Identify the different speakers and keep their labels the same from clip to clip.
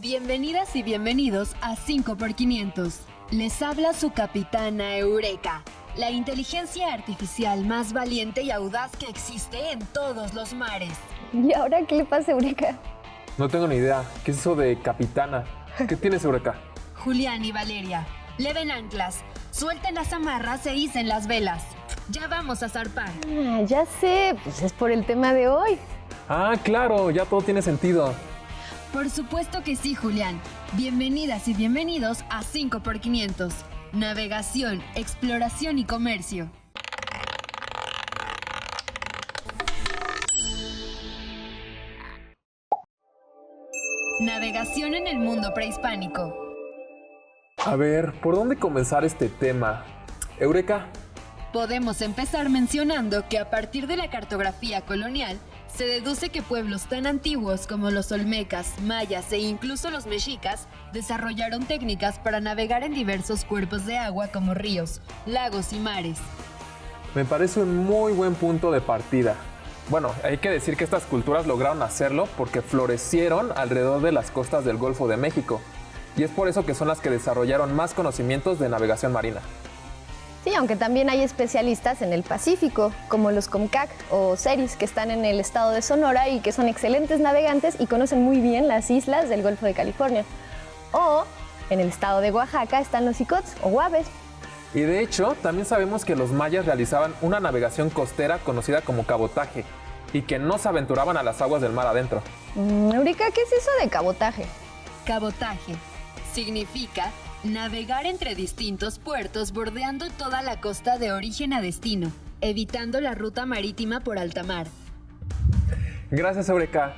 Speaker 1: Bienvenidas y bienvenidos a 5x500. Les habla su capitana Eureka, la inteligencia artificial más valiente y audaz que existe en todos los mares.
Speaker 2: ¿Y ahora qué le pasa a Eureka?
Speaker 3: No tengo ni idea. ¿Qué es eso de capitana? ¿Qué tienes, Eureka?
Speaker 1: Julián y Valeria, leven anclas, suelten las amarras e icen las velas. Ya vamos a zarpar.
Speaker 2: Ya sé, pues es por el tema de hoy.
Speaker 3: Ah, claro, ya todo tiene sentido.
Speaker 1: Por supuesto que sí, Julián. Bienvenidas y bienvenidos a 5x500. Navegación, exploración y comercio. Navegación en el mundo prehispánico.
Speaker 3: A ver, ¿por dónde comenzar este tema? Eureka.
Speaker 1: Podemos empezar mencionando que a partir de la cartografía colonial, se deduce que pueblos tan antiguos como los olmecas, mayas e incluso los mexicas desarrollaron técnicas para navegar en diversos cuerpos de agua como ríos, lagos y mares.
Speaker 3: Me parece un muy buen punto de partida. Bueno, hay que decir que estas culturas lograron hacerlo porque florecieron alrededor de las costas del Golfo de México. Y es por eso que son las que desarrollaron más conocimientos de navegación marina.
Speaker 2: Sí, aunque también hay especialistas en el Pacífico, como los Comcac o Seris, que están en el estado de Sonora y que son excelentes navegantes y conocen muy bien las islas del Golfo de California. O en el estado de Oaxaca están los Icots o Guaves.
Speaker 3: Y de hecho, también sabemos que los mayas realizaban una navegación costera conocida como cabotaje y que no se aventuraban a las aguas del mar adentro.
Speaker 2: Eureka, ¿qué es eso de cabotaje?
Speaker 1: Cabotaje significa navegar entre distintos puertos bordeando toda la costa de origen a destino, evitando la ruta marítima por alta mar.
Speaker 3: Gracias, Eureka.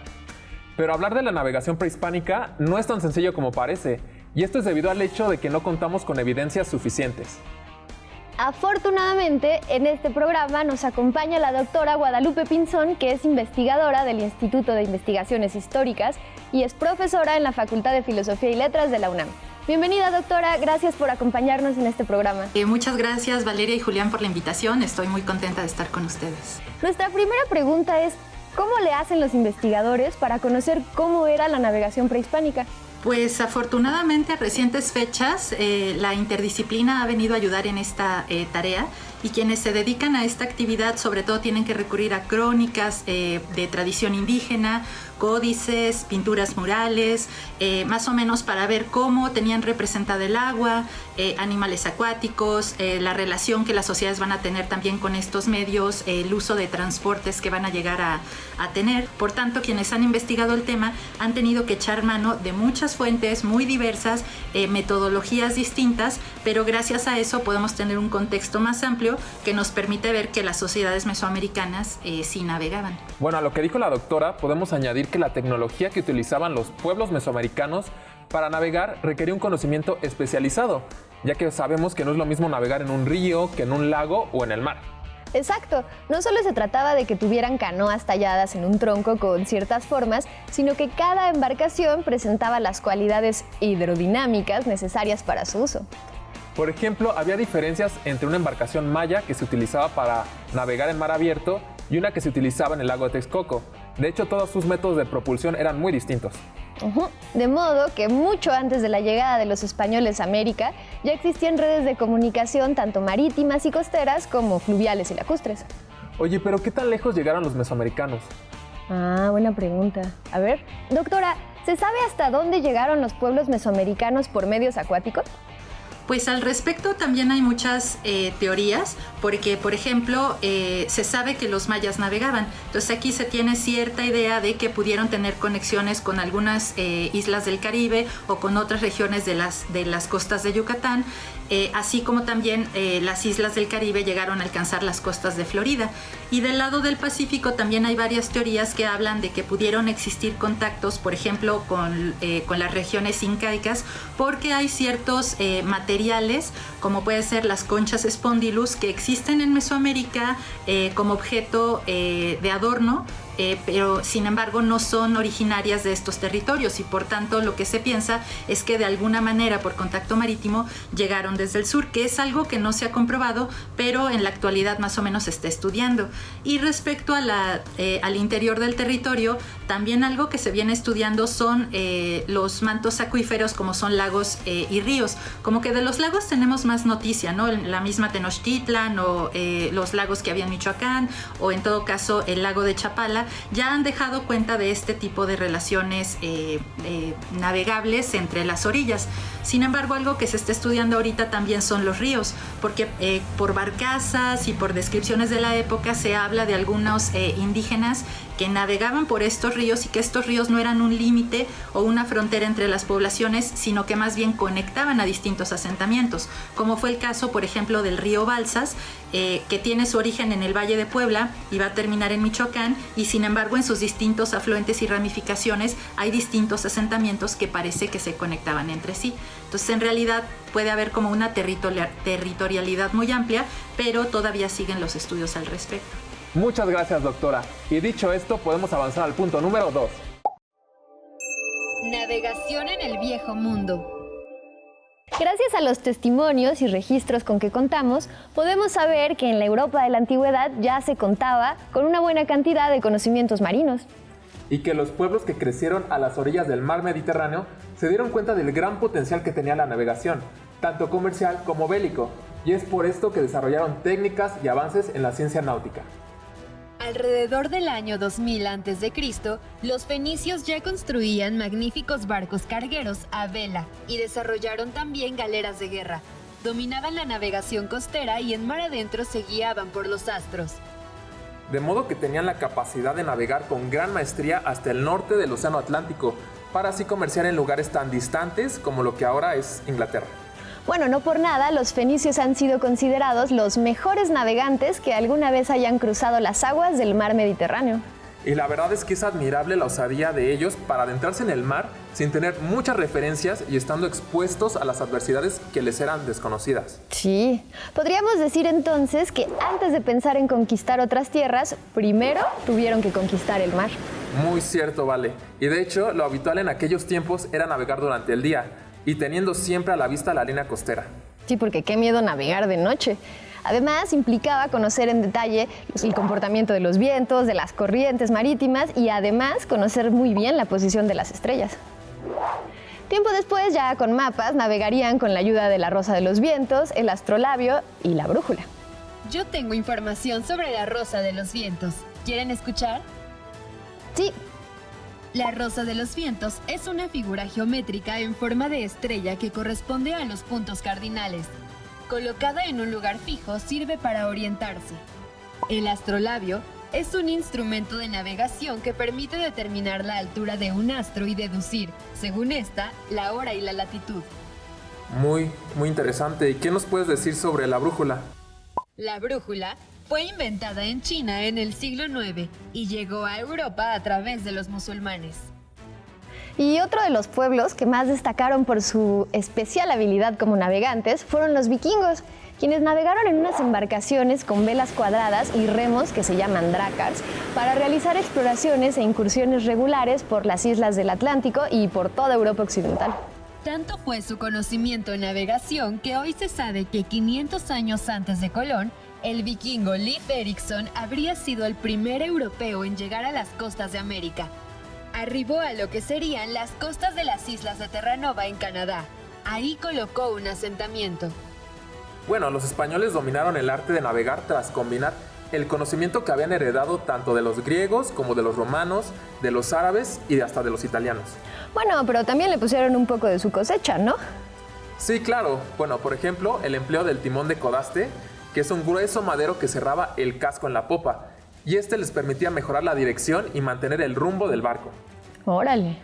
Speaker 3: Pero hablar de la navegación prehispánica no es tan sencillo como parece, y esto es debido al hecho de que no contamos con evidencias suficientes.
Speaker 2: Afortunadamente, en este programa nos acompaña la doctora Guadalupe Pinzón, que es investigadora del Instituto de Investigaciones Históricas y es profesora en la Facultad de Filosofía y Letras de la UNAM. Bienvenida, doctora, gracias por acompañarnos en este programa.
Speaker 4: Muchas gracias, Valeria y Julián, por la invitación. Estoy muy contenta de estar con ustedes.
Speaker 2: Nuestra primera pregunta es, ¿cómo le hacen los investigadores para conocer cómo era la navegación prehispánica?
Speaker 4: Pues afortunadamente a recientes fechas la interdisciplina ha venido a ayudar en esta tarea y quienes se dedican a esta actividad sobre todo tienen que recurrir a crónicas de tradición indígena, códices, pinturas murales, más o menos para ver cómo tenían representada el agua, animales acuáticos, la relación que las sociedades van a tener también con estos medios, el uso de transportes que van a llegar a tener. Por tanto, quienes han investigado el tema han tenido que echar mano de muchas fuentes muy diversas, metodologías distintas, pero gracias a eso podemos tener un contexto más amplio que nos permite ver que las sociedades mesoamericanas sí navegaban.
Speaker 3: Bueno, a lo que dijo la doctora, podemos añadir que la tecnología que utilizaban los pueblos mesoamericanos para navegar requería un conocimiento especializado, ya que sabemos que no es lo mismo navegar en un río que en un lago o en el mar.
Speaker 2: Exacto, no solo se trataba de que tuvieran canoas talladas en un tronco con ciertas formas, sino que cada embarcación presentaba las cualidades hidrodinámicas necesarias para su uso.
Speaker 3: Por ejemplo, había diferencias entre una embarcación maya que se utilizaba para navegar en mar abierto y una que se utilizaba en el lago de Texcoco. De hecho, todos sus métodos de propulsión eran muy distintos.
Speaker 2: De modo que mucho antes de la llegada de los españoles a América, ya existían redes de comunicación tanto marítimas y costeras como fluviales y lacustres.
Speaker 3: Oye, pero ¿qué tan lejos llegaron los mesoamericanos?
Speaker 2: Buena pregunta. A ver, doctora, ¿se sabe hasta dónde llegaron los pueblos mesoamericanos por medios acuáticos?
Speaker 4: Pues al respecto también hay muchas teorías, porque por ejemplo se sabe que los mayas navegaban, entonces aquí se tiene cierta idea de que pudieron tener conexiones con algunas islas del Caribe o con otras regiones de las costas de Yucatán, así como también las islas del Caribe llegaron a alcanzar las costas de Florida. Y del lado del Pacífico también hay varias teorías que hablan de que pudieron existir contactos, por ejemplo, con las regiones incaicas, porque hay ciertos materiales, como puede ser las conchas Spondylus, que existen en Mesoamérica como objeto de adorno pero sin embargo no son originarias de estos territorios y por tanto lo que se piensa es que de alguna manera por contacto marítimo llegaron desde el sur, que es algo que no se ha comprobado, pero en la actualidad más o menos se está estudiando. Y respecto a al interior del territorio, también algo que se viene estudiando son los mantos acuíferos, como son lagos y ríos. Como que de los lagos tenemos más noticia, ¿no? La misma Tenochtitlan o los lagos que había en Michoacán, o en todo caso el lago de Chapala, ya han dejado cuenta de este tipo de relaciones navegables entre las orillas. Sin embargo, algo que se está estudiando ahorita también son los ríos, porque por barcazas y por descripciones de la época se habla de algunos indígenas que navegaban por estos ríos y que estos ríos no eran un límite o una frontera entre las poblaciones, sino que más bien conectaban a distintos asentamientos, como fue el caso, por ejemplo, del río Balsas, que tiene su origen en el Valle de Puebla y va a terminar en Michoacán, y sin embargo en sus distintos afluentes y ramificaciones hay distintos asentamientos que parece que se conectaban entre sí. Entonces, en realidad puede haber como una territorialidad muy amplia, pero todavía siguen los estudios al respecto.
Speaker 3: Muchas gracias, doctora. Y dicho esto, podemos avanzar al punto número 2.
Speaker 1: Navegación en el viejo mundo.
Speaker 2: Gracias a los testimonios y registros con que contamos, podemos saber que en la Europa de la antigüedad ya se contaba con una buena cantidad de conocimientos marinos.
Speaker 3: Y que los pueblos que crecieron a las orillas del mar Mediterráneo se dieron cuenta del gran potencial que tenía la navegación, tanto comercial como bélico, y es por esto que desarrollaron técnicas y avances en la ciencia náutica.
Speaker 1: Alrededor del año 2000 a.C., los fenicios ya construían magníficos barcos cargueros a vela y desarrollaron también galeras de guerra. Dominaban la navegación costera y en mar adentro se guiaban por los astros.
Speaker 3: De modo que tenían la capacidad de navegar con gran maestría hasta el norte del Océano Atlántico, para así comerciar en lugares tan distantes como lo que ahora es Inglaterra.
Speaker 2: Bueno, no por nada, los fenicios han sido considerados los mejores navegantes que alguna vez hayan cruzado las aguas del mar Mediterráneo.
Speaker 3: Y la verdad es que es admirable la osadía de ellos para adentrarse en el mar sin tener muchas referencias y estando expuestos a las adversidades que les eran desconocidas.
Speaker 2: Sí, podríamos decir entonces que antes de pensar en conquistar otras tierras, primero tuvieron que conquistar el mar.
Speaker 3: Muy cierto, Vale. Y de hecho, lo habitual en aquellos tiempos era navegar durante el día y teniendo siempre a la vista la línea costera.
Speaker 2: Sí, porque qué miedo navegar de noche. Además, implicaba conocer en detalle el comportamiento de los vientos, de las corrientes marítimas y además conocer muy bien la posición de las estrellas. Tiempo después, ya con mapas, navegarían con la ayuda de la rosa de los vientos, el astrolabio y la brújula.
Speaker 1: Yo tengo información sobre la rosa de los vientos. ¿Quieren escuchar?
Speaker 2: Sí.
Speaker 1: La rosa de los vientos es una figura geométrica en forma de estrella que corresponde a los puntos cardinales. Colocada en un lugar fijo, sirve para orientarse. El astrolabio es un instrumento de navegación que permite determinar la altura de un astro y deducir, según esta, la hora y la latitud.
Speaker 3: Muy interesante. ¿Y qué nos puedes decir sobre la brújula?
Speaker 1: La brújula fue inventada en China en el siglo IX y llegó a Europa a través de los musulmanes.
Speaker 2: Y otro de los pueblos que más destacaron por su especial habilidad como navegantes fueron los vikingos, quienes navegaron en unas embarcaciones con velas cuadradas y remos que se llaman drácars para realizar exploraciones e incursiones regulares por las islas del Atlántico y por toda Europa occidental.
Speaker 1: Tanto fue su conocimiento en navegación que hoy se sabe que 500 años antes de Colón, el vikingo Leif Erikson habría sido el primer europeo en llegar a las costas de América. Arribó a lo que serían las costas de las islas de Terranova en Canadá. Ahí colocó un asentamiento.
Speaker 3: Bueno, los españoles dominaron el arte de navegar tras combinar el conocimiento que habían heredado tanto de los griegos como de los romanos, de los árabes y hasta de los italianos.
Speaker 2: Bueno, pero también le pusieron un poco de su cosecha, ¿no?
Speaker 3: Sí, claro. Bueno, por ejemplo, el empleo del timón de codaste, que es un grueso madero que cerraba el casco en la popa, y este les permitía mejorar la dirección y mantener el rumbo del barco.
Speaker 2: Órale.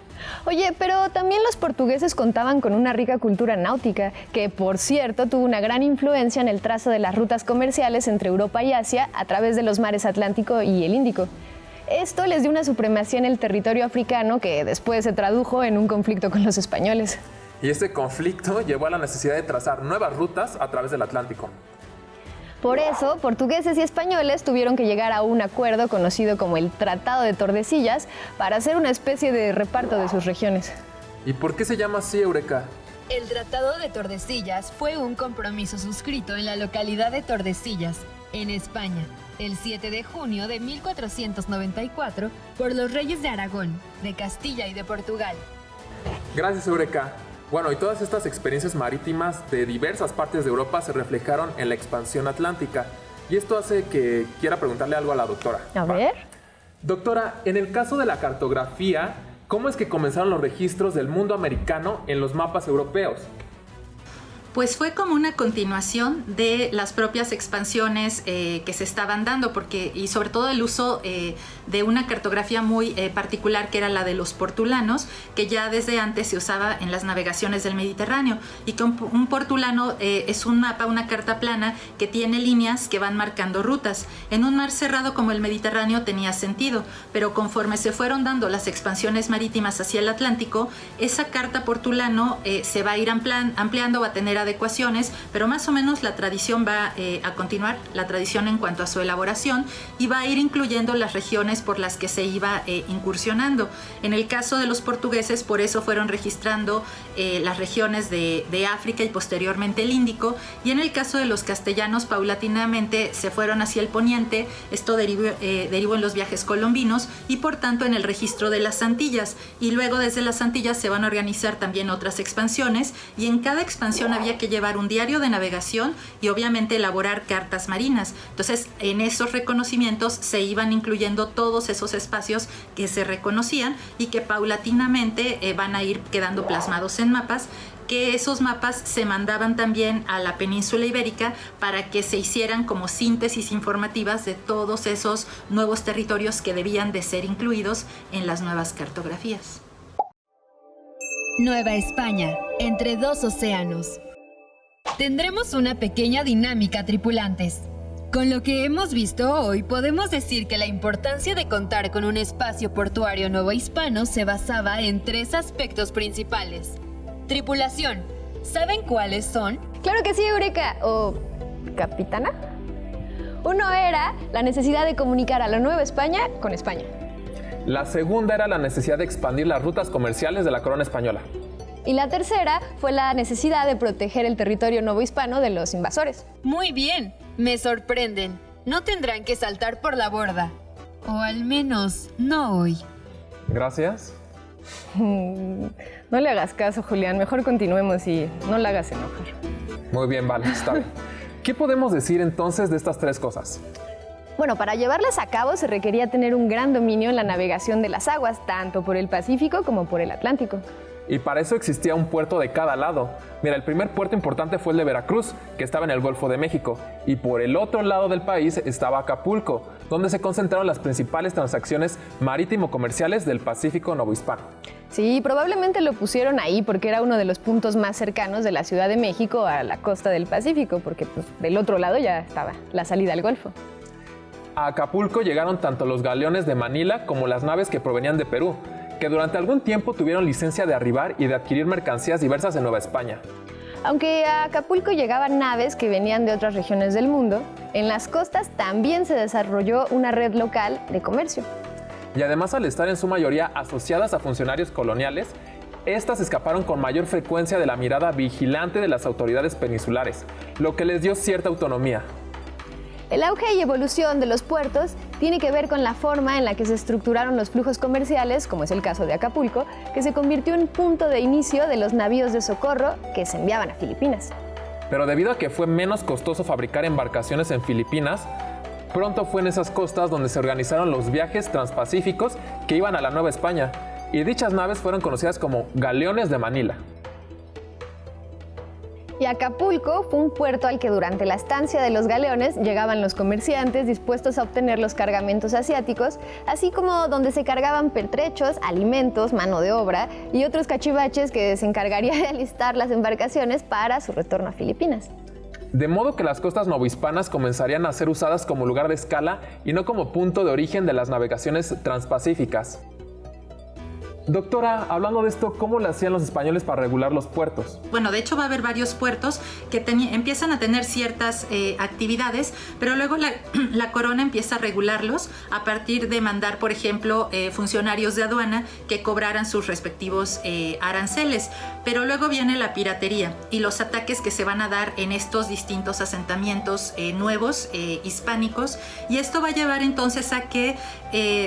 Speaker 2: Oye, pero también los portugueses contaban con una rica cultura náutica, que por cierto tuvo una gran influencia en el trazo de las rutas comerciales entre Europa y Asia a través de los mares Atlántico y el Índico. Esto les dio una supremacía en el territorio africano que después se tradujo en un conflicto con los españoles.
Speaker 3: Y este conflicto llevó a la necesidad de trazar nuevas rutas a través del Atlántico.
Speaker 2: Por eso, portugueses y españoles tuvieron que llegar a un acuerdo conocido como el Tratado de Tordesillas para hacer una especie de reparto de sus regiones.
Speaker 3: ¿Y por qué se llama así, Eureka?
Speaker 1: El Tratado de Tordesillas fue un compromiso suscrito en la localidad de Tordesillas, en España, el 7 de junio de 1494 por los reyes de Aragón, de Castilla y de Portugal.
Speaker 3: Gracias, Eureka. Bueno, y todas estas experiencias marítimas de diversas partes de Europa se reflejaron en la expansión atlántica. Y esto hace que quiera preguntarle algo a la doctora.
Speaker 2: A ver.
Speaker 3: Doctora, en el caso de la cartografía, ¿cómo es que comenzaron los registros del mundo americano en los mapas europeos?
Speaker 4: Pues fue como una continuación de las propias expansiones que se estaban dando, y sobre todo el uso de una cartografía muy particular, que era la de los portulanos, que ya desde antes se usaba en las navegaciones del Mediterráneo, y que un portulano es un mapa, una carta plana que tiene líneas que van marcando rutas. En un mar cerrado como el Mediterráneo tenía sentido, pero conforme se fueron dando las expansiones marítimas hacia el Atlántico, esa carta portulano se va a ir ampliando, va a tener adecuaciones, pero más o menos la tradición va a continuar, la tradición en cuanto a su elaboración, y va a ir incluyendo las regiones por las que se iba incursionando. En el caso de los portugueses, por eso fueron registrando las regiones de África y posteriormente el Índico, y en el caso de los castellanos, paulatinamente se fueron hacia el poniente. Esto derivó en los viajes colombinos y por tanto en el registro de las Antillas, y luego desde las Antillas se van a organizar también otras expansiones, y en cada expansión había que llevar un diario de navegación y obviamente elaborar cartas marinas. Entonces, en esos reconocimientos se iban incluyendo todos esos espacios que se reconocían y que paulatinamente van a ir quedando plasmados en mapas, que esos mapas se mandaban también a la península ibérica para que se hicieran como síntesis informativas de todos esos nuevos territorios que debían de ser incluidos en las nuevas cartografías.
Speaker 1: Nueva España, entre dos océanos. Tendremos una pequeña dinámica, tripulantes. Con lo que hemos visto hoy, podemos decir que la importancia de contar con un espacio portuario novohispano se basaba en 3 aspectos principales. Tripulación, ¿saben cuáles son?
Speaker 2: Claro que sí, Eureka. ¿O capitana? Uno era la necesidad de comunicar a la Nueva España con España.
Speaker 3: La segunda era la necesidad de expandir las rutas comerciales de la corona española.
Speaker 2: Y la tercera fue la necesidad de proteger el territorio novohispano de los invasores.
Speaker 1: Muy bien, me sorprenden. No tendrán que saltar por la borda. O al menos, no hoy.
Speaker 3: Gracias.
Speaker 2: No le hagas caso, Julián. Mejor continuemos y no la hagas enojar.
Speaker 3: Muy bien, vale, está bien. ¿Qué podemos decir entonces de estas 3 cosas?
Speaker 2: Bueno, para llevarlas a cabo se requería tener un gran dominio en la navegación de las aguas, tanto por el Pacífico como por el Atlántico.
Speaker 3: Y para eso existía un puerto de cada lado. Mira, el primer puerto importante fue el de Veracruz, que estaba en el Golfo de México. Y por el otro lado del país estaba Acapulco, donde se concentraron las principales transacciones marítimo-comerciales del Pacífico novohispano.
Speaker 2: Sí, probablemente lo pusieron ahí porque era uno de los puntos más cercanos de la Ciudad de México a la costa del Pacífico, porque pues, del otro lado ya estaba la salida al Golfo.
Speaker 3: A Acapulco llegaron tanto los galeones de Manila como las naves que provenían de Perú, que durante algún tiempo tuvieron licencia de arribar y de adquirir mercancías diversas en Nueva España.
Speaker 2: Aunque a Acapulco llegaban naves que venían de otras regiones del mundo, en las costas también se desarrolló una red local de comercio.
Speaker 3: Y además, al estar en su mayoría asociadas a funcionarios coloniales, estas escaparon con mayor frecuencia de la mirada vigilante de las autoridades peninsulares, lo que les dio cierta autonomía.
Speaker 2: El auge y evolución de los puertos tiene que ver con la forma en la que se estructuraron los flujos comerciales, como es el caso de Acapulco, que se convirtió en punto de inicio de los navíos de socorro que se enviaban a Filipinas.
Speaker 3: Pero debido a que fue menos costoso fabricar embarcaciones en Filipinas, pronto fue en esas costas donde se organizaron los viajes transpacíficos que iban a la Nueva España, y dichas naves fueron conocidas como galeones de Manila.
Speaker 2: Y Acapulco fue un puerto al que durante la estancia de los galeones llegaban los comerciantes dispuestos a obtener los cargamentos asiáticos, así como donde se cargaban pertrechos, alimentos, mano de obra y otros cachivaches que se encargaría de alistar las embarcaciones para su retorno a Filipinas.
Speaker 3: De modo que las costas novohispanas comenzarían a ser usadas como lugar de escala y no como punto de origen de las navegaciones transpacíficas. Doctora, hablando de esto, ¿cómo le hacían los españoles para regular los puertos?
Speaker 4: Bueno, de hecho va a haber varios puertos que empiezan a tener ciertas actividades, pero luego la corona empieza a regularlos a partir de mandar, por ejemplo, funcionarios de aduana que cobraran sus respectivos aranceles. Pero luego viene la piratería y los ataques que se van a dar en estos distintos asentamientos nuevos, hispánicos, y esto va a llevar entonces a que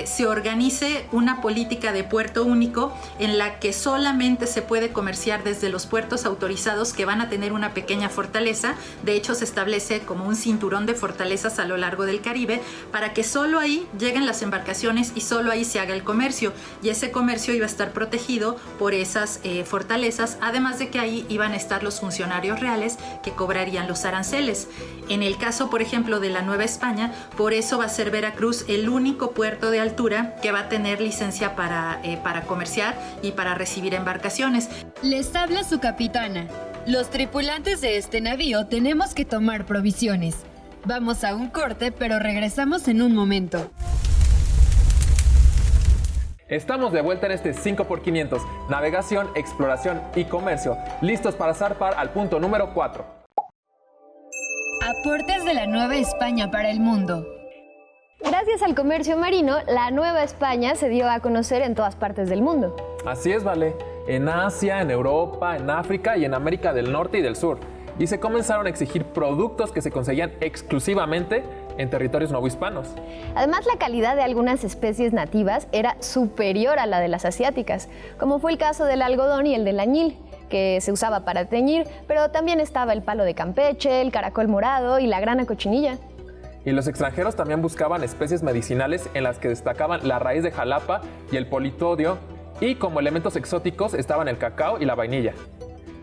Speaker 4: se organice una política de puerto único en la que solamente se puede comerciar desde los puertos autorizados que van a tener una pequeña fortaleza. De hecho, se establece como un cinturón de fortalezas a lo largo del Caribe para que solo ahí lleguen las embarcaciones y solo ahí se haga el comercio, y ese comercio iba a estar protegido por esas fortalezas, además de que ahí iban a estar los funcionarios reales que cobrarían los aranceles. En el caso, por ejemplo, de la Nueva España, por eso va a ser Veracruz el único puerto de altura que va a tener licencia para comerciar y para recibir embarcaciones.
Speaker 1: Les habla su capitana. Los tripulantes de este navío tenemos que tomar provisiones. Vamos a un corte, pero regresamos en un momento.
Speaker 3: Estamos de vuelta en este 5x500, navegación, exploración y comercio, listos para zarpar al punto número 4.
Speaker 1: Aportes de la Nueva España para el mundo.
Speaker 2: Gracias al comercio marino, la Nueva España se dio a conocer en todas partes del mundo.
Speaker 3: Así es, Vale, en Asia, en Europa, en África y en América del Norte y del Sur. Y se comenzaron a exigir productos que se conseguían exclusivamente en territorios novohispanos.
Speaker 2: Además, la calidad de algunas especies nativas era superior a la de las asiáticas, como fue el caso del algodón y el del añil, que se usaba para teñir, pero también estaba el palo de Campeche, el caracol morado y la grana cochinilla.
Speaker 3: Y los extranjeros también buscaban especies medicinales en las que destacaban la raíz de jalapa y el politodio, y como elementos exóticos estaban el cacao y la vainilla.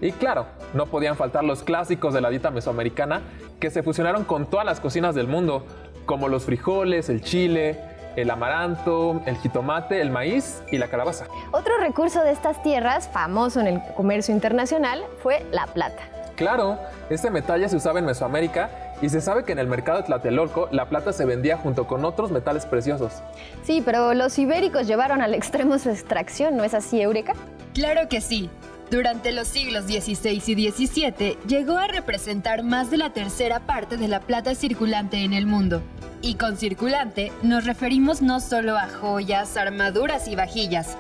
Speaker 3: Y claro, no podían faltar los clásicos de la dieta mesoamericana que se fusionaron con todas las cocinas del mundo, como los frijoles, el chile, el amaranto, el jitomate, el maíz y la calabaza.
Speaker 2: Otro recurso de estas tierras, famoso en el comercio internacional, fue la plata.
Speaker 3: Claro, este metal ya se usaba en Mesoamérica y se sabe que en el mercado de Tlatelolco la plata se vendía junto con otros metales preciosos.
Speaker 2: Sí, pero los ibéricos llevaron al extremo su extracción, ¿no es así, Eureka?
Speaker 1: Claro que sí. Durante los siglos XVI y XVII llegó a representar más de la tercera parte de la plata circulante en el mundo. Y con circulante nos referimos no solo a joyas, armaduras y vajillas,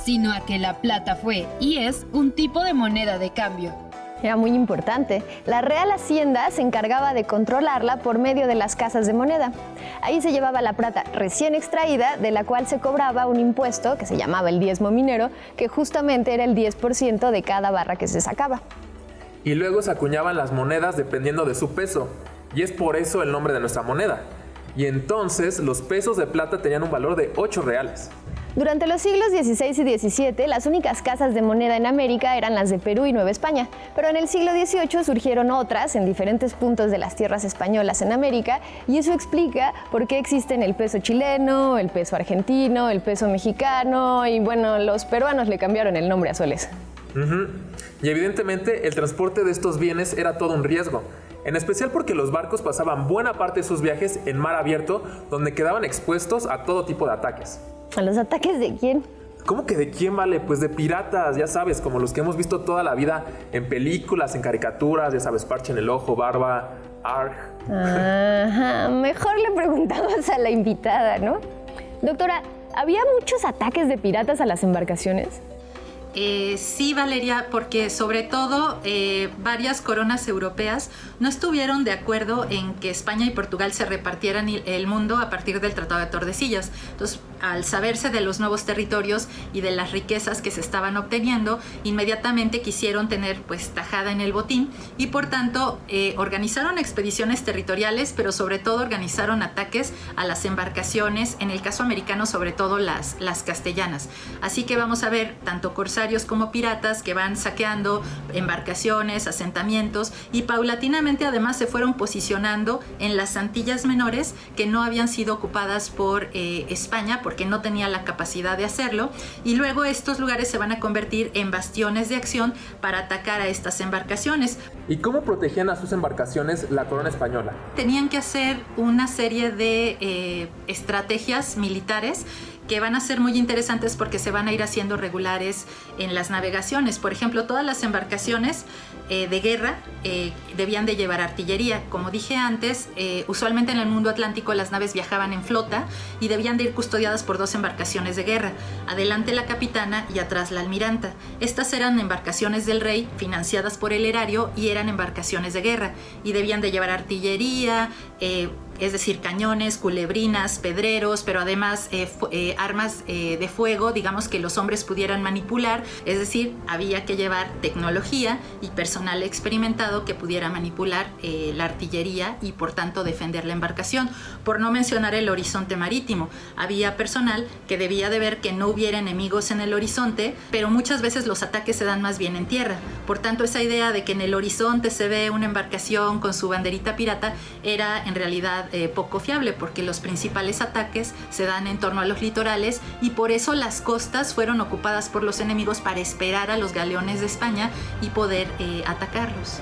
Speaker 1: sino a que la plata fue y es un tipo de moneda de cambio.
Speaker 2: Era muy importante. La Real Hacienda se encargaba de controlarla por medio de las casas de moneda. Ahí se llevaba la plata recién extraída, de la cual se cobraba un impuesto que se llamaba el diezmo minero, que justamente era el 10% de cada barra que se sacaba.
Speaker 3: Y luego se acuñaban las monedas dependiendo de su peso, y es por eso el nombre de nuestra moneda. Y entonces los pesos de plata tenían un valor de 8 reales.
Speaker 2: Durante los siglos XVI y XVII, las únicas casas de moneda en América eran las de Perú y Nueva España, pero en el siglo XVIII surgieron otras en diferentes puntos de las tierras españolas en América, y eso explica por qué existen el peso chileno, el peso argentino, el peso mexicano, y bueno, los peruanos le cambiaron el nombre a soles.
Speaker 3: Y evidentemente el transporte de estos bienes era todo un riesgo, en especial porque los barcos pasaban buena parte de sus viajes en mar abierto, donde quedaban expuestos a todo tipo de ataques.
Speaker 2: ¿A los ataques de quién?
Speaker 3: ¿Cómo que de quién, Vale? Pues de piratas, ya sabes, como los que hemos visto toda la vida en películas, en caricaturas, ya sabes, Parche en el Ojo, Barba, Arg.
Speaker 2: Ajá, mejor le preguntamos a la invitada, ¿no? Doctora, ¿había muchos ataques de piratas a las embarcaciones?
Speaker 4: Sí, Valeria, porque sobre todo varias coronas europeas no estuvieron de acuerdo en que España y Portugal se repartieran el mundo a partir del Tratado de Tordesillas. Entonces, al saberse de los nuevos territorios y de las riquezas que se estaban obteniendo, inmediatamente quisieron tener pues tajada en el botín y por tanto organizaron expediciones territoriales, pero sobre todo organizaron ataques a las embarcaciones, en el caso americano sobre todo las castellanas. Así que vamos a ver tanto corsarios como piratas que van saqueando embarcaciones, asentamientos, y paulatinamente además se fueron posicionando en las Antillas Menores, que no habían sido ocupadas por España porque no tenía la capacidad de hacerlo, y luego estos lugares se van a convertir en bastiones de acción para atacar a estas embarcaciones.
Speaker 3: ¿Y cómo protegían a sus embarcaciones la corona española?
Speaker 4: Tenían que hacer una serie de estrategias militares que van a ser muy interesantes porque se van a ir haciendo regulares en las navegaciones. Por ejemplo, todas las embarcaciones de guerra debían de llevar artillería. Como dije antes, usualmente en el mundo atlántico las naves viajaban en flota y debían de ir custodiadas por 2 embarcaciones de guerra, adelante la capitana y atrás la almiranta. Estas eran embarcaciones del rey, financiadas por el erario, y eran embarcaciones de guerra y debían de llevar artillería, es decir, cañones, culebrinas, pedreros, pero además armas de fuego, digamos, que los hombres pudieran manipular. Es decir, había que llevar tecnología y personal experimentado que pudiera manipular la artillería y por tanto defender la embarcación. Por no mencionar el horizonte marítimo, había personal que debía de ver que no hubiera enemigos en el horizonte, pero muchas veces los ataques se dan más bien en tierra. Por tanto, esa idea de que en el horizonte se ve una embarcación con su banderita pirata era en realidad poco fiable, porque los principales ataques se dan en torno a los litorales y por eso las costas fueron ocupadas por los enemigos para esperar a los galeones de España y poder atacarlos.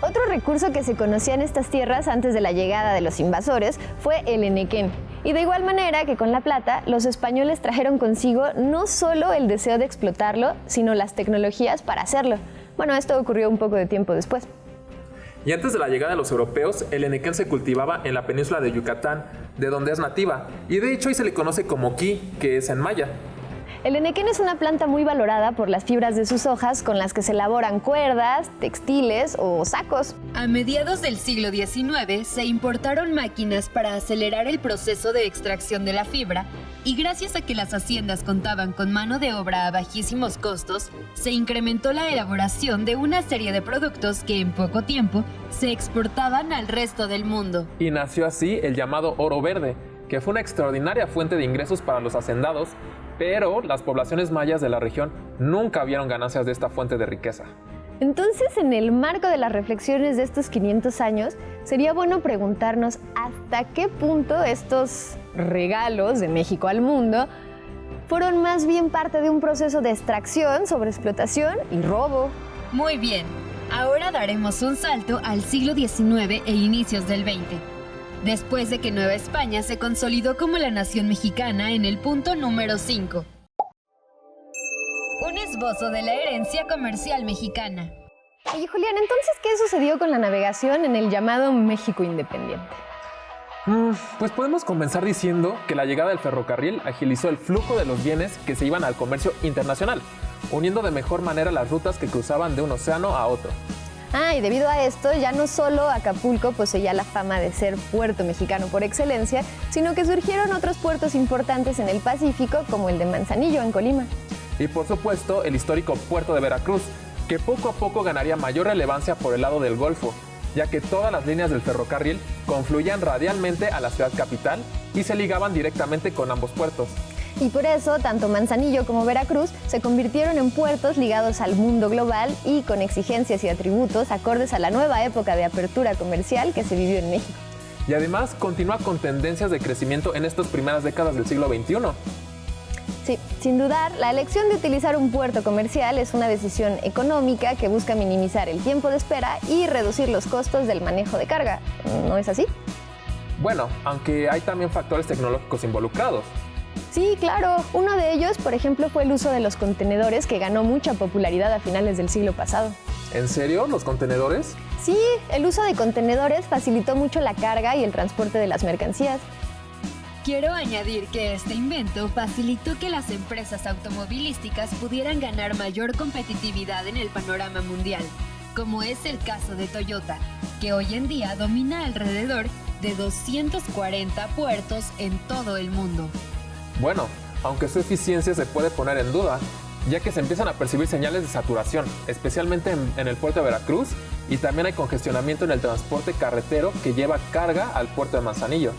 Speaker 2: Otro recurso que se conocía en estas tierras antes de la llegada de los invasores fue el henequén. Y de igual manera que con la plata, los españoles trajeron consigo no solo el deseo de explotarlo, sino las tecnologías para hacerlo. Bueno, esto ocurrió un poco de tiempo después.
Speaker 3: Y antes de la llegada de los europeos, el henequén se cultivaba en la península de Yucatán, de donde es nativa, y de hecho hoy se le conoce como qui, que es en maya.
Speaker 2: El henequén es una planta muy valorada por las fibras de sus hojas con las que se elaboran cuerdas, textiles o sacos.
Speaker 1: A mediados del siglo XIX se importaron máquinas para acelerar el proceso de extracción de la fibra y gracias a que las haciendas contaban con mano de obra a bajísimos costos, se incrementó la elaboración de una serie de productos que en poco tiempo se exportaban al resto del mundo.
Speaker 3: Y nació así el llamado oro verde, que fue una extraordinaria fuente de ingresos para los hacendados, pero las poblaciones mayas de la región nunca vieron ganancias de esta fuente de riqueza.
Speaker 2: Entonces, en el marco de las reflexiones de estos 500 años, sería bueno preguntarnos hasta qué punto estos regalos de México al mundo fueron más bien parte de un proceso de extracción, sobreexplotación y robo.
Speaker 1: Muy bien, ahora daremos un salto al siglo XIX e inicios del XX. Después de que Nueva España se consolidó como la nación mexicana en el punto número 5. Un esbozo de la herencia comercial mexicana.
Speaker 2: Oye, Julián, entonces, ¿qué sucedió con la navegación en el llamado México independiente?
Speaker 3: Pues podemos comenzar diciendo que la llegada del ferrocarril agilizó el flujo de los bienes que se iban al comercio internacional, uniendo de mejor manera las rutas que cruzaban de un océano a otro.
Speaker 2: Y debido a esto, ya no solo Acapulco poseía la fama de ser puerto mexicano por excelencia, sino que surgieron otros puertos importantes en el Pacífico, como el de Manzanillo, en Colima.
Speaker 3: Y por supuesto, el histórico puerto de Veracruz, que poco a poco ganaría mayor relevancia por el lado del Golfo, ya que todas las líneas del ferrocarril confluían radialmente a la ciudad capital y se ligaban directamente con ambos puertos.
Speaker 2: Y por eso, tanto Manzanillo como Veracruz se convirtieron en puertos ligados al mundo global y con exigencias y atributos acordes a la nueva época de apertura comercial que se vivió en México.
Speaker 3: Y además continúa con tendencias de crecimiento en estas primeras décadas del siglo XXI.
Speaker 2: Sí, sin dudar, la elección de utilizar un puerto comercial es una decisión económica que busca minimizar el tiempo de espera y reducir los costos del manejo de carga. ¿No es así?
Speaker 3: Bueno, aunque hay también factores tecnológicos involucrados.
Speaker 2: Sí, claro. Uno de ellos, por ejemplo, fue el uso de los contenedores, que ganó mucha popularidad a finales del siglo pasado.
Speaker 3: ¿En serio? ¿Los contenedores?
Speaker 2: Sí, el uso de contenedores facilitó mucho la carga y el transporte de las mercancías.
Speaker 1: Quiero añadir que este invento facilitó que las empresas automovilísticas pudieran ganar mayor competitividad en el panorama mundial, como es el caso de Toyota, que hoy en día domina alrededor de 240 puertos en todo el mundo.
Speaker 3: Bueno, aunque su eficiencia se puede poner en duda, ya que se empiezan a percibir señales de saturación, especialmente en el puerto de Veracruz, y también hay congestionamiento en el transporte carretero que lleva carga al puerto de Manzanillo.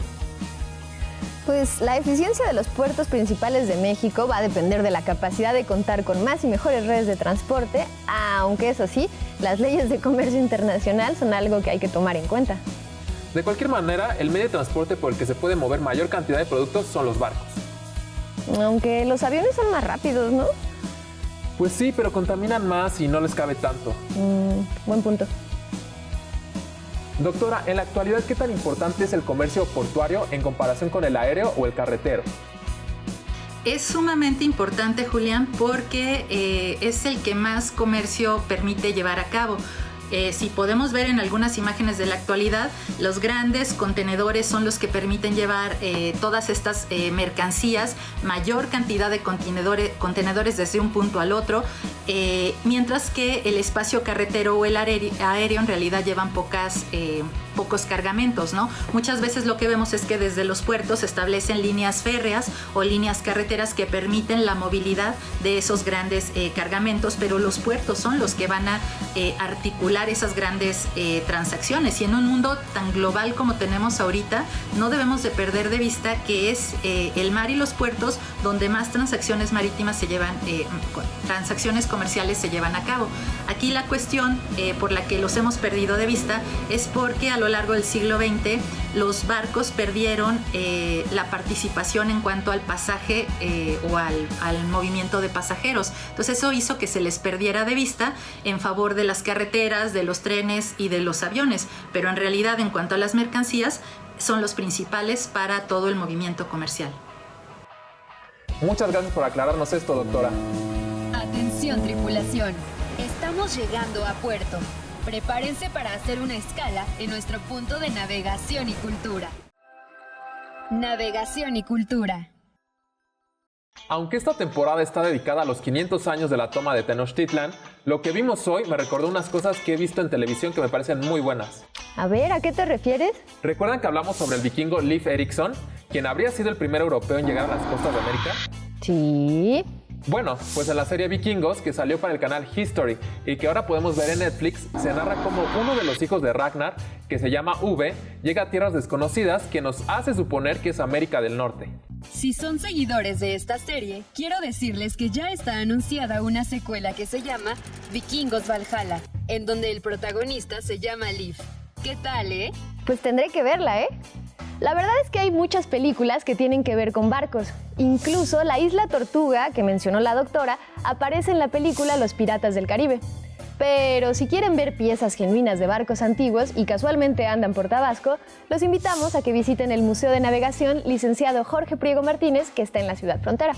Speaker 2: Pues la eficiencia de los puertos principales de México va a depender de la capacidad de contar con más y mejores redes de transporte, aunque eso sí, las leyes de comercio internacional son algo que hay que tomar en cuenta.
Speaker 3: De cualquier manera, el medio de transporte por el que se puede mover mayor cantidad de productos son los barcos.
Speaker 2: Aunque los aviones son más rápidos, ¿no?
Speaker 3: Pues sí, pero contaminan más y no les cabe tanto.
Speaker 2: Buen punto.
Speaker 3: Doctora, en la actualidad, ¿qué tan importante es el comercio portuario en comparación con el aéreo o el carretero?
Speaker 4: Es sumamente importante, Julián, porque es el que más comercio permite llevar a cabo. Si podemos ver en algunas imágenes de la actualidad, los grandes contenedores son los que permiten llevar todas estas mercancías, mayor cantidad de contenedores desde un punto al otro, mientras que el espacio carretero o el aéreo en realidad llevan pocos cargamentos, ¿no? Muchas veces lo que vemos es que desde los puertos se establecen líneas férreas o líneas carreteras que permiten la movilidad de esos grandes cargamentos, pero los puertos son los que van a articular esas grandes transacciones, y en un mundo tan global como tenemos ahorita no debemos de perder de vista que es el mar y los puertos donde más transacciones marítimas se llevan, transacciones comerciales se llevan a cabo. Aquí la cuestión por la que los hemos perdido de vista es porque a lo largo del siglo XX los barcos perdieron la participación en cuanto al pasaje o al movimiento de pasajeros. Entonces eso hizo que se les perdiera de vista en favor de las carreteras, de los trenes y de los aviones, pero en realidad en cuanto a las mercancías son los principales para todo el movimiento comercial.
Speaker 3: Muchas gracias por aclararnos esto, doctora.
Speaker 1: Atención, tripulación. Estamos llegando a puerto. Prepárense para hacer una escala en nuestro punto de navegación y cultura. Navegación y cultura.
Speaker 3: Aunque esta temporada está dedicada a los 500 años de la toma de Tenochtitlan, lo que vimos hoy me recordó unas cosas que he visto en televisión que me parecen muy buenas.
Speaker 2: A ver, ¿a qué te refieres?
Speaker 3: ¿Recuerdan que hablamos sobre el vikingo Leif Erikson, quien habría sido el primer europeo en llegar a las costas de América?
Speaker 2: Sí.
Speaker 3: Bueno, pues en la serie Vikingos, que salió para el canal History y que ahora podemos ver en Netflix, se narra cómo uno de los hijos de Ragnar, que se llama Uve, llega a tierras desconocidas que nos hace suponer que es América del Norte.
Speaker 1: Si son seguidores de esta serie, quiero decirles que ya está anunciada una secuela que se llama Vikingos Valhalla, en donde el protagonista se llama Leif. ¿Qué tal,
Speaker 2: Pues tendré que verla, La verdad es que hay muchas películas que tienen que ver con barcos. Incluso la Isla Tortuga, que mencionó la doctora, aparece en la película Los Piratas del Caribe. Pero si quieren ver piezas genuinas de barcos antiguos y casualmente andan por Tabasco, los invitamos a que visiten el Museo de Navegación Licenciado Jorge Priego Martínez, que está en la ciudad frontera.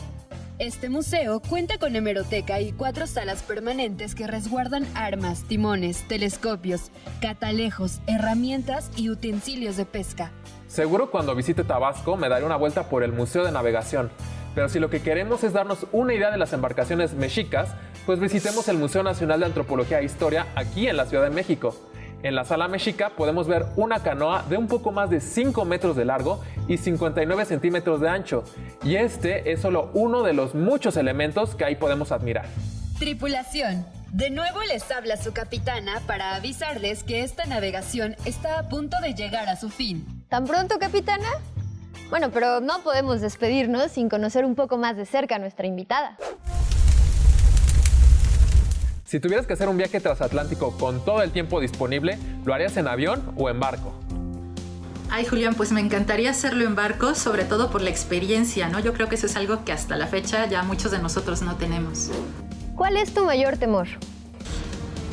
Speaker 1: Este museo cuenta con hemeroteca y 4 salas permanentes que resguardan armas, timones, telescopios, catalejos, herramientas y utensilios de pesca.
Speaker 3: Seguro cuando visite Tabasco me daré una vuelta por el Museo de Navegación, pero si lo que queremos es darnos una idea de las embarcaciones mexicas, pues visitemos el Museo Nacional de Antropología e Historia aquí en la Ciudad de México. En la sala mexica podemos ver una canoa de un poco más de 5 metros de largo y 59 centímetros de ancho, y este es solo uno de los muchos elementos que ahí podemos admirar.
Speaker 1: Tripulación, de nuevo les habla su capitana para avisarles que esta navegación está a punto de llegar a su fin.
Speaker 2: ¿Tan pronto, capitana? Bueno, pero no podemos despedirnos sin conocer un poco más de cerca a nuestra invitada.
Speaker 3: Si tuvieras que hacer un viaje transatlántico con todo el tiempo disponible, ¿lo harías en avión o en barco?
Speaker 4: Ay, Julián, pues me encantaría hacerlo en barco, sobre todo por la experiencia, ¿no? Yo creo que eso es algo que hasta la fecha ya muchos de nosotros no tenemos.
Speaker 2: ¿Cuál es tu mayor temor?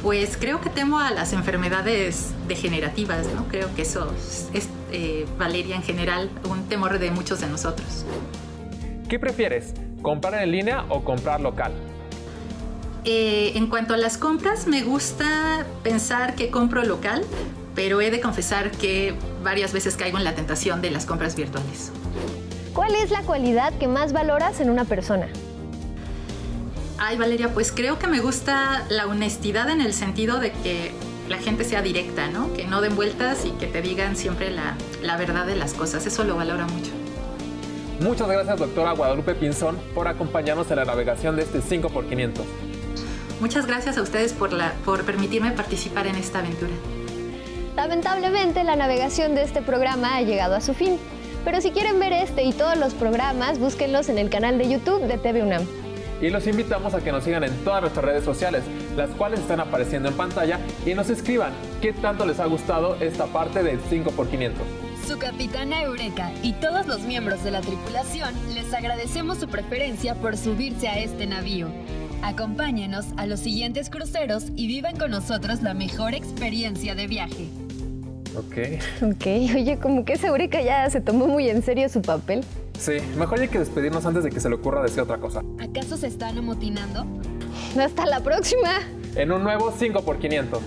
Speaker 4: Pues creo que temo a las enfermedades degenerativas, ¿no? Creo que eso es, Valeria, en general, un temor de muchos de nosotros.
Speaker 3: ¿Qué prefieres? ¿Comprar en línea o comprar local?
Speaker 4: En cuanto a las compras, me gusta pensar que compro local, pero he de confesar que varias veces caigo en la tentación de las compras virtuales.
Speaker 2: ¿Cuál es la cualidad que más valoras en una persona?
Speaker 4: Ay, Valeria, pues creo que me gusta la honestidad en el sentido de que la gente sea directa, ¿no? Que no den vueltas y que te digan siempre la verdad de las cosas. Eso lo valoro mucho.
Speaker 3: Muchas gracias, doctora Guadalupe Pinzón, por acompañarnos en la navegación de este 5x500.
Speaker 4: Muchas gracias a ustedes por permitirme participar en esta aventura.
Speaker 2: Lamentablemente, la navegación de este programa ha llegado a su fin. Pero si quieren ver este y todos los programas, búsquenlos en el canal de YouTube de TV UNAM.
Speaker 3: Y los invitamos a que nos sigan en todas nuestras redes sociales, las cuales están apareciendo en pantalla, y nos escriban qué tanto les ha gustado esta parte del 5x500.
Speaker 1: Su capitana Eureka y todos los miembros de la tripulación les agradecemos su preferencia por subirse a este navío. Acompáñenos a los siguientes cruceros y vivan con nosotros la mejor experiencia de viaje.
Speaker 3: Ok.
Speaker 2: Oye, como que esa Eureka ya se tomó muy en serio su papel.
Speaker 3: Sí, mejor hay que despedirnos antes de que se le ocurra decir otra cosa.
Speaker 1: ¿Acaso se están amotinando?
Speaker 2: Hasta la próxima.
Speaker 3: En un nuevo 5x500.